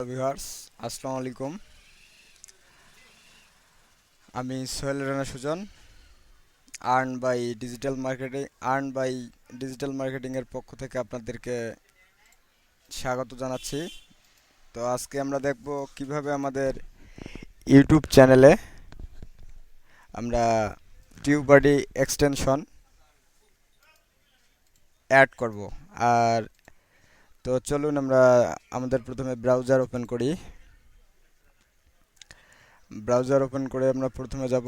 Viewers, আসসালামু আলাইকুম। আমি Sohel Rana Sujon. Earn by digital marketing এর পক্ষ থেকে আপনাদেরকে স্বাগত জানাচ্ছি। তো আজকে আমরা দেখব কিভাবে আমাদের ইউটিউব চ্যানেলে আমরা টিউবারডি এক্সটেনশন অ্যাড করব। আর তো চলুন আমরা আমাদের প্রথমে ব্রাউজার ওপেন করি। ব্রাউজার ওপেন করে আমরা প্রথমে যাব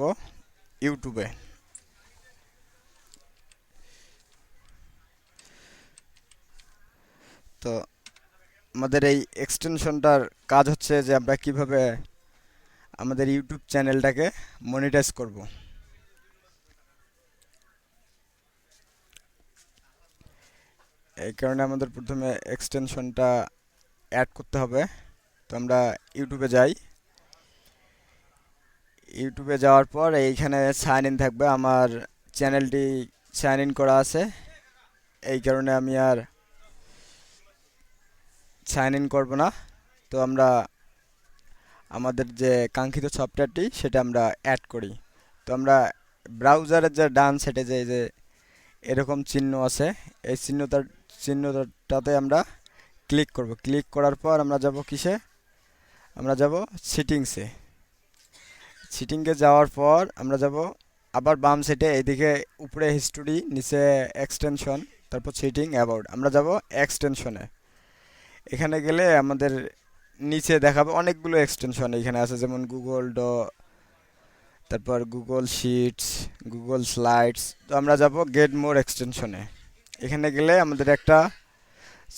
ইউটিউবে। তো আমাদের এই এক্সটেনশনটার কাজ হচ্ছে যে আমরা কিভাবে আমাদের ইউটিউব চ্যানেলটাকে মনিটাইজ করব। এই কারণে আমাদের প্রথমে এক্সটেনশনটা অ্যাড করতে হবে। তো আমরা ইউটিউবে যাই। ইউটিউবে যাওয়ার পর এইখানে সাইন ইন থাকবে। আমার চ্যানেলটি সাইন ইন করা আছে, এই কারণে আমি আর সাইন ইন করব না। তো আমরা আমাদের যে কাঙ্ক্ষিত সফটওয়্যারটি সেটা আমরা অ্যাড করি। তো আমরা ব্রাউজারের যে ডান সাইডে যে এরকম চিহ্ন আছে, এই চিহ্নটাতে আমরা ক্লিক করব। ক্লিক করার পর আমরা যাব কিসে? আমরা যাব সেটিংসে। সেটিংয়ে যাওয়ার পর আমরা যাব আবার বাম সাইডে, এইদিকে উপরে হিস্টোরি, নিচে এক্সটেনশন, তারপর সেটিং, অ্যাবাউট। আমরা যাব এক্সটেনশনে। এখানে গেলে আমাদের নিচে দেখাবে অনেকগুলো এক্সটেনশন এখানে আছে, যেমন তারপর গুগল শিটস, গুগল স্লাইডস। তো আমরা যাব গেট মোর এক্সটেনশনে। এখানে গেলে আমাদের একটা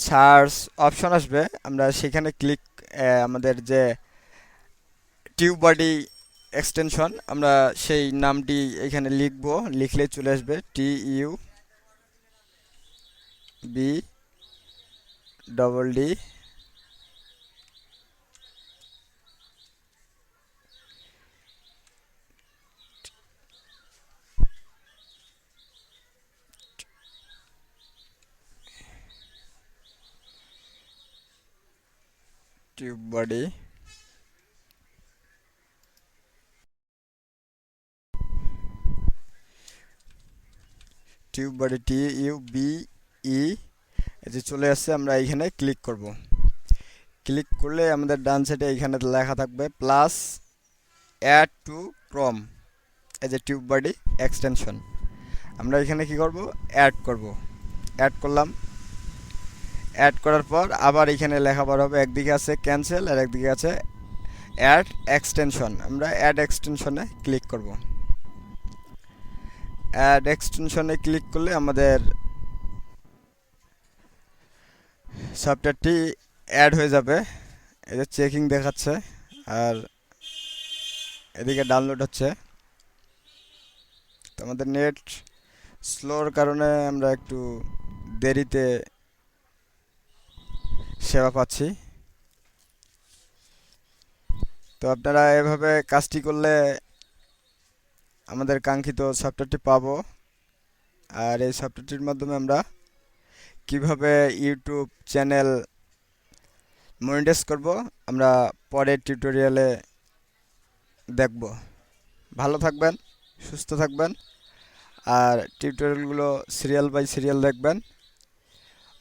সার্চ অপশন আসবে, আমরা সেখানে আমাদের যে টিউবডি এক্সটেনশন, আমরা সেই নামটি এখানে লিখব। লিখলে চলে আসবে TUBD টিউবডি TUBE, এই যে চলে আসছে। আমরা এইখানে ক্লিক করব। ক্লিক করলে আমাদের ডান সাইডে এইখানে লেখা থাকবে প্লাস অ্যাড টু ক্রোম, এই যে টিউবডি এক্সটেনশন। আমরা এখানে কি করব? অ্যাড করব। অ্যাড করলাম। অ্যাড করার পর আবার এখানে লেখা বার হবে, একদিকে আছে ক্যান্সেল আর একদিকে আছে অ্যাড এক্সটেনশন। আমরা অ্যাড এক্সটেনশনে ক্লিক করব। অ্যাড এক্সটেনশনে ক্লিক করলে আমাদের সফটওয়্যারটি অ্যাড হয়ে যাবে। এই যে চেকিং দেখাচ্ছে, আর এদিকে ডাউনলোড হচ্ছে। তো আমাদের নেট স্লোর কারণে আমরা একটু দেরিতে সেবা পাচ্ছি। তো আপনারা এভাবে কাজটি করলে আমাদের কাঙ্ক্ষিত সফটওয়্যারটি পাবো। আর এই সফটওয়্যারটির মাধ্যমে আমরা কিভাবে ইউটিউব চ্যানেল মনিটাইজ করব আমরা পরের টিউটোরিয়ালে দেখব। ভালো থাকবেন, সুস্থ থাকবেন, আর টিউটোরিয়ালগুলো সিরিয়াল বাই সিরিয়াল দেখবেন।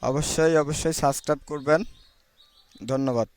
অবশ্যই অবশ্যই সাবস্ক্রাইব করবেন। ধন্যবাদ।